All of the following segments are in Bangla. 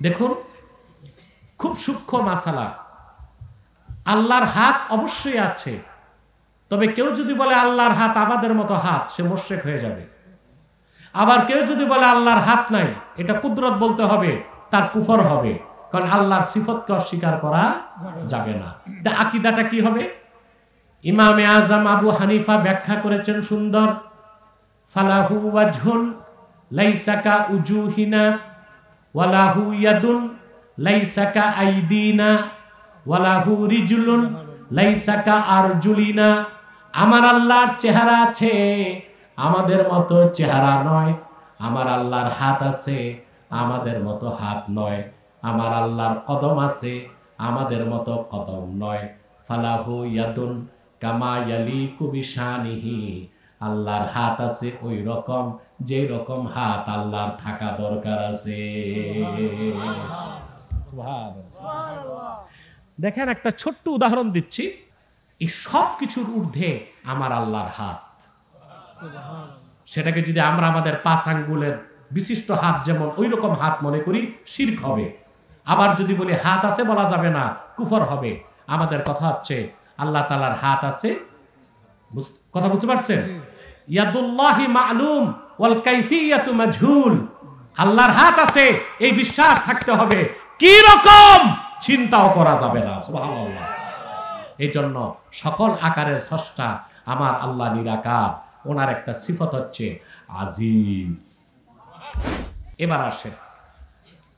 দেখুন, খুব সূক্ষ্ম মাসালা। আল্লাহর হাত অবশ্যই আছে, তবে কেউ যদি বলে আল্লাহর হাত আমাদের মতো হাত, সে মুশরিক হয়ে যাবে। আবার কেউ যদি বলে আল্লাহর হাত নাই, এটা কুদরত বলতে হবে, তার কুফর হবে, কারণ আল্লাহর সিফতকে অস্বীকার করা যাবে না। আকীদাটা কি হবে? ইমামে আজম আবু হানিফা ব্যাখ্যা করেছেন সুন্দর, ফালাহু ওয়াজহুন লাইসা কা উজুহিনা ওয়ালাহু ইয়াদুন লাইসা কা আইদিনা ওয়ালাহু রিজলুন লাইসা কা আরজুলিনা। আমার আল্লাহর চেহারা আছে, আমাদের মতো চেহারা নয়। আমার আল্লাহর হাত আছে, আমাদের মতো হাত নয়। আমার আল্লাহর কদম আছে, আমাদের মতো কদম নয়। ফালাহু ইয়াদুন কামা ইয়ালিকু বিশানিহি। আল্লাহর হাত আছে ওই রকম, যে রকম হাত আল্লাহর থাকা দরকার আছে। দেখেন, একটা ছোট্ট উদাহরণ দিচ্ছি। এই সব কিছুর ঊর্ধ্বে আমার আল্লাহর হাত। সেটাকে যদি আমরা আমাদের 5 আঙ্গুলের বিশিষ্ট হাত যেমন ওই রকম হাত মনে করি, শিরক হবে। আবার যদি বলি হাত আছে বলা যাবে না, কুফর হবে। আমাদের কথা হচ্ছে আল্লাহ তাআলার হাত আছে। কথা বুঝতে পারছেন? ইয়াদুল্লাহি মা'লুম ওয়াল কাইফিয়াতু মাজহুল। আল্লাহর হাত আছে এই বিশ্বাস থাকতে হবে, কি রকম চিন্তাও করা যাবে না। সুবহানাল্লাহ। এই জন্য সকল আকারের স্রষ্টা আমার আল্লাহ নিরাকার। ওনার একটা সিফত হচ্ছে আজিজ। এবার আসেন,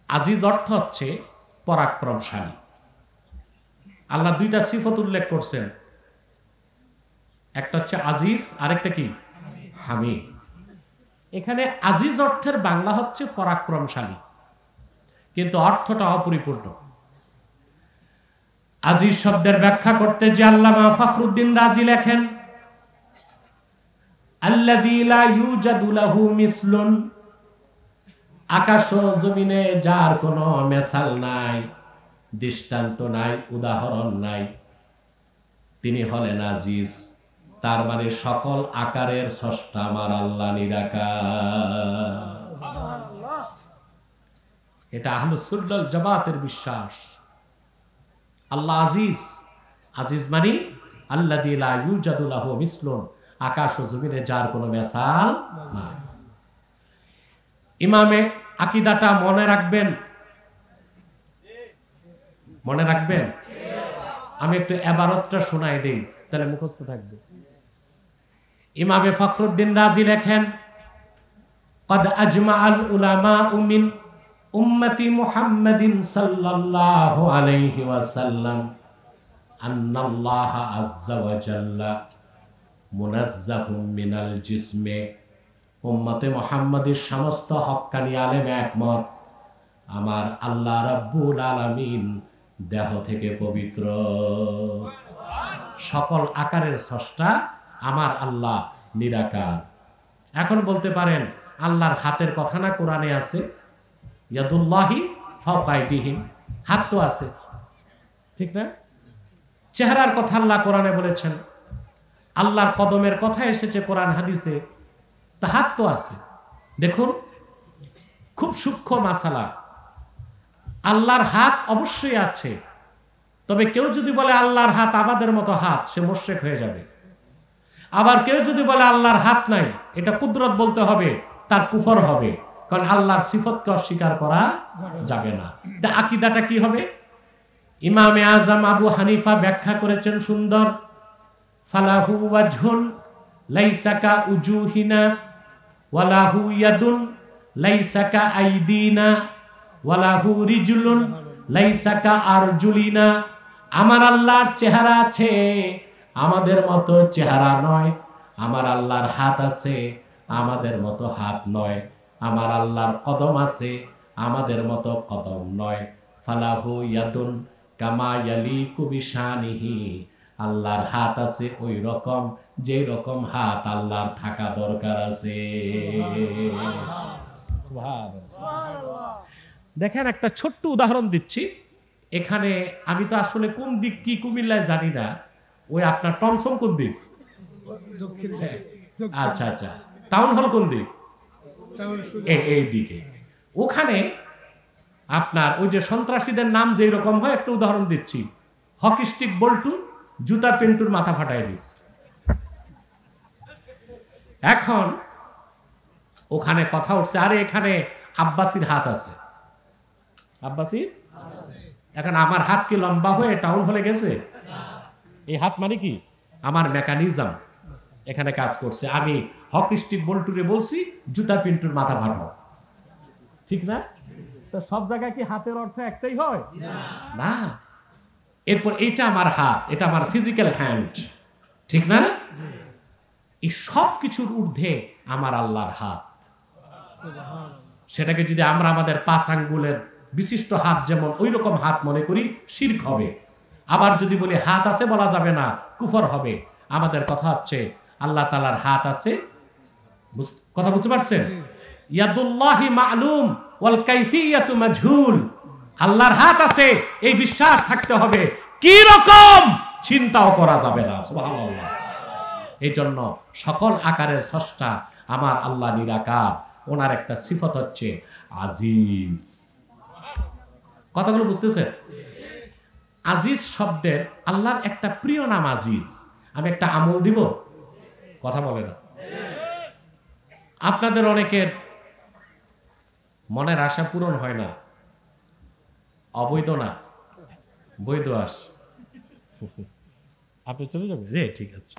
আজিজ অর্থ হচ্ছে পরাক্রমশালী। আল্লাহ 2টা সিফত উল্লেখ করছেন, একটা হচ্ছে আজিজ, আরেকটা কি? হামিদ। এখানে আজিজ অর্থের বাংলা হচ্ছে পরাক্রমশালী, কিন্তু অর্থটা অপরিপূর্ণ। আজিজ শব্দের ব্যাখ্যা করতে যে আল্লামা ফখরুদ্দিন রাজি লেখেন, আল্লাযী লা ইউজাদু লাহু মিসলুন। আকাশ ও জমিনে যার কোনো মেসাল নাই, দৃষ্টান্ত নাই, উদাহরণ নাই, তিনি হলেন আজিজ। তার মানে সকল আকারের স্রষ্টা আমার আল্লাহ নিরাকার। এটা আহলুস সুন্নাহ ওয়াল জামাতের বিশ্বাস। আল্লাহ আজিজ। আজিজ মানে আল্লাযী লা ইউজাদু লাহু মিসলুন, আকাশ ও জমিনে যার কোনো মেসাল নাই। ইমামে আকীদাটা মনে রাখবেন, মনে রাখবেন। আমি একটু ইবারতটা শোনাই দেই, তাহলে মুখস্থ থাকবে। ইমামে ফখরুদ্দিন রাজি লেখেন, قد أجمع العلماء من أمة محمد صلى الله عليه وسلم أن الله عز وجل منزه من الجسم। উম্মতে মুহাম্মাদের সমস্ত হক্কানি আলেম একমত, আমার আল্লাহ রাব্বুল আলামিন দেহ থেকে পবিত্র। সকল আকারের স্রষ্টা আমার আল্লাহ নিরাকার। এখন বলতে পারেন আল্লাহর হাতের কথা না কোরআনে আছে, ইয়াদুল্লাহি ফাওকা আইদিহিম, হাত তো আছে, ঠিক না? চেহারার কথা আল্লাহ কোরআনে বলেছেন, আল্লাহর কদমের কথা এসেছে কোরআন হাদিসে, তা হাত তো আছে। দেখুন, খুব সূক্ষ্ম মাসালা। আল্লাহর হাত অবশ্যই আছে, তবে কেউ যদি বলে আল্লাহর হাত আমাদের মতো হাত, সে মুশরিক হয়ে যাবে। আবার কেউ যদি বলে আল্লাহর হাত নাই, এটা কুদরত বলতে হবে, তার কুফর হবে, কারণ আল্লাহর সিফতকে অস্বীকার করা যাবে না। আকীদাটা কি হবে? ইমামে আজম আবু হানিফা ব্যাখ্যা করেছেন সুন্দর, ফালাহু ওয়াজহুন লাইসা কা উজুহিনা ওয়ালাহু ইয়াদুন লাইসা কা আইদিনা ওয়ালাহু রিজলুন লাইসা কা আরজুলিনা। আমার আল্লাহর চেহারা আছে, আমাদের মতো চেহারা নয়। আমার আল্লাহর হাত আছে, আমাদের মতো হাত নয়। আমার আল্লাহর কদম আছে, আমাদের মতো কদম নয়। ফালাহু ইয়াদুন কামা ইয়ালিকু বিশানিহি। আল্লাহর হাত আছে ওই রকম, যে রকম হাত আল্লাহর থাকা দরকার আছে। দেখেন, একটা ছোট্ট উদাহরণ দিচ্ছি। এখানে আমি তো আসলে কোন দিক কি কুমিল্লায় জানি না, ওই আপনার টমসম কোন দিক? আচ্ছা আচ্ছা, টাউন হল কোন দিক? এই দিকে। ওখানে আপনার ওই যে সন্ত্রাসীদের নাম যে রকম হয়, একটা উদাহরণ দিচ্ছি, হকি স্টিক বল্টু জুতা পিন্টুর মাথা ফাটাই দিচ্ছে। এখন ওখানে কথা উঠছে, আরে এখানে আব্বাসির হাত আছে। আব্বাসির, এখন আমার হাত কি লম্বা হয়ে টাউন হলে গেছে? এই হাত মানে কি আমার মেকানিজম এখানে কাজ করছে। আমি হকি স্টিক বল্টুরে বলছি জুতা পিন্টুর মাথা ফাটাও, ঠিক না? তো সব জায়গায় কি হাতের অর্থ একটাই হয় না? এরপর এইটা আমার হাত, এটা আমার ফিজিক্যাল হ্যান্ড, ঠিক না? এই সব কিছুর ঊর্ধ্বে আমার আল্লাহর হাত। সেটাকে যদি আমরা আমাদের 5 আঙ্গুলের বিশিষ্ট হাত যেমন ওই রকম হাত মনে করি, শিরক হবে। আবার যদি বলি হাত আছে বলা যাবে না, কুফর হবে। আমাদের কথা হচ্ছে আল্লাহ তাআলার হাত আছে, কথা বুঝতে পারছেন? ইয়াদুল্লাহি মা'লুম ওয়াল কাইফিয়াতু মাজহুল। আল্লাহর হাত আছে এই বিশ্বাস থাকতে হবে, কি রকম চিন্তাও করা যাবে না। সুবহানাল্লাহ। এই জন্য সকল আকারের স্রষ্টা আমার আল্লাহ নিরাকার। ওনার একটা সিফত হচ্ছে আজিজ। কথাগুলো বুঝতেছেন? আজিজ শব্দের আল্লাহর একটা প্রিয় নাম আজিজ। আমি একটা আমল দিব, কথা বলে না। আপনাদের অনেকের মনের আশা পূরণ হয় না, অবৈধ না, বৈধ আস। আপনি চলে যাবেন রে, ঠিক আছে।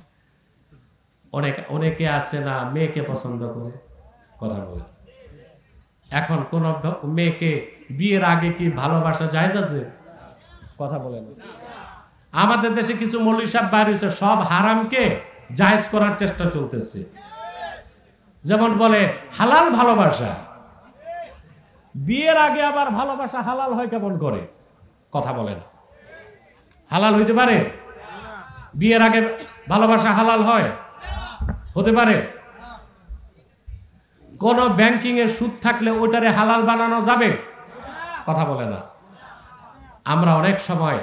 অনেকে আছে না মেয়েকে পছন্দ করে, কথা বলে। এখন কোন মেয়েকে বিয়ের আগে কি ভালোবাসা জায়েজ আছে? কথা বলে না। আমাদের দেশে কিছু মৌলভী সাহেব বাইর হয়েছে, সব হারামকে জায়েজ করার চেষ্টা চলতেছে। যেমন বলে হালাল ভালোবাসা, বিয়ের আগে আবার ভালোবাসা হালাল হয় কেমন করে? কথা বলে না। হালাল হইতে পারে? বিয়ের আগে ভালোবাসা হালাল হয়? হতে পারে? কোন ব্যাংকিং এর সুদ থাকলে ওটারে হালাল বানানো যাবে? কথা বলে না। আমরা অনেক সময়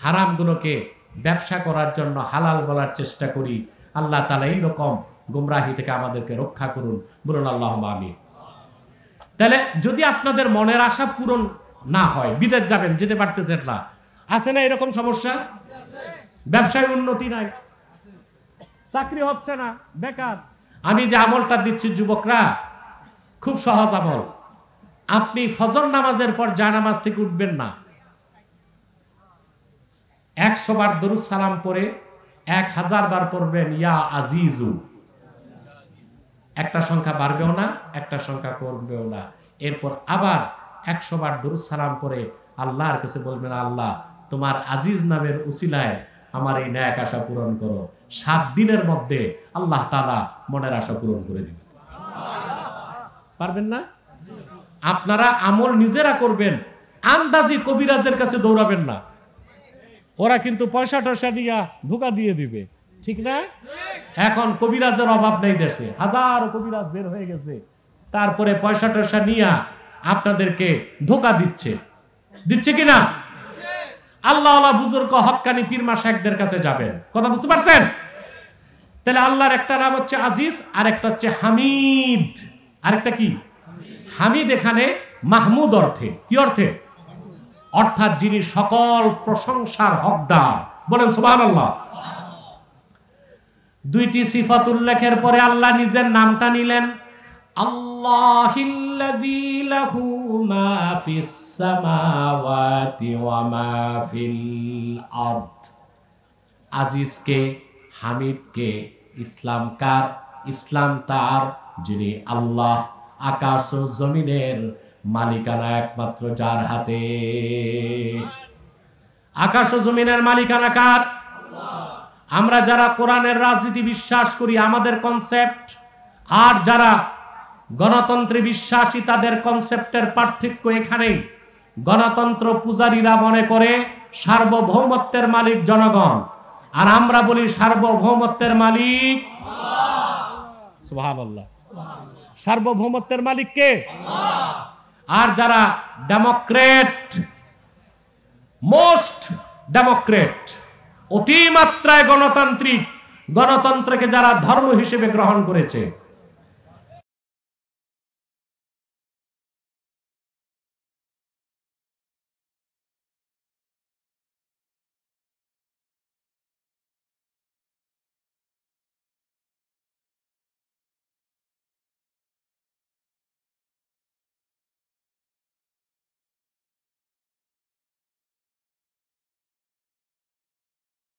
হারামগুলোকে ব্যবসা করার জন্য হালাল বলার চেষ্টা করি। আল্লাহ তাআলা এইরকম গুমরাহি থেকে আমাদেরকে রক্ষা করুন, বলুন আল্লাহুম্মা আমিন। তাহলে যদি আপনাদের মনের আশা পূরণ না হয়, বিদেশ যাবেন, যেতে পারতেছেন না, আছে না এরকম সমস্যা? ব্যবসায় উন্নতি নাই, চাকরি হচ্ছে না, বেকার। আমি যে আমলটা দিচ্ছি যুবকরা, খুব সহজ আমল। আপনি ফজর নামাজের পর জায়নামাজ থেকে উঠবেন না, 100 বার দরুদ সালাম পড়ে 1000 বার পড়বেন ইয়া আজিজু। একটা সংখ্যা বাড়বেও না, একটা সংখ্যা কমবেও না। এরপর আবার 100 বার দরুদ সালাম পড়ে আল্লাহর কাছে বলবেন, আল্লাহ তোমার আজিজ নামের উসিলায় আমার এই ন্যাক আশা পূরণ করো। 7 দিনের মধ্যে আল্লাহ তাআলা মনের আশা পূরণ করে দিবেন। পারবেন না? আপনারা আমল নিজেরা করবেন, আন্দাজি কবিরাজের কাছে দৌড়াবেন না। ওরা কিন্তু পয়সা টয়সা দিয়া ধোঁকা দিয়ে দিবে, ঠিক না? এখন কবিরাজের অভাব নেই দেশে, হাজার কবিরাজ বের হয়ে গেছে। তারপরে পয়সা টয়সা নিয়া আপনাদেরকে ধোঁকা দিচ্ছে কিনা? আল্লাহ আল্লাহ বুজুর্গ হক্কানি পীর মাশায়েখদের কাছে যাবেন। কথা বুঝতে পারছেন? তাহলে আল্লাহর একটা নাম হচ্ছে আজিজ, আর একটা হচ্ছে হামিদ। আরেকটা কি? হামিদ। এখানে মাহমুদ অর্থে, কি অর্থে? অর্থাৎ যিনি সকল প্রশংসার হকদার। বলেন সুবহানাল্লাহ। দুইটি সিফাত উল্লেখের পরে আল্লাহ নিজের নামটা নিলেন, আল্লাহিল্লাযী লাহু মা ফিস সামাওয়াতি ওয়া মা ফিল আরদ। আজিজকে, হামিদকে, ইসলাম কার? ইসলাম তার যিনি আল্লাহ, আকাশ ও জমিনের মালিকানা একমাত্র যার হাতে। আকাশ ও জমিনের মালিকানা কার? আমরা যারা কোরআনের রাজনীতি বিশ্বাস করি, আমাদের কনসেপ্ট, আর যারা গণতন্ত্রে বিশ্বাসী তাদের কনসেপ্টের পার্থক্য এখানেই। গণতন্ত্র পূজারীরা মনে করে সার্বভৌমত্বের মালিক জনগণ, আর আমরা বলি সার্বভৌমত্বের মালিক সুবহানাল্লাহ। সার্বভৌমত্বের মালিক কে? আর যারা ডেমোক্রেট, মোস্ট ডেমোক্রেট, অতিমাত্রায় গণতান্ত্রিক, গণতন্ত্রকে যারা ধর্ম হিসেবে গ্রহণ করেছে,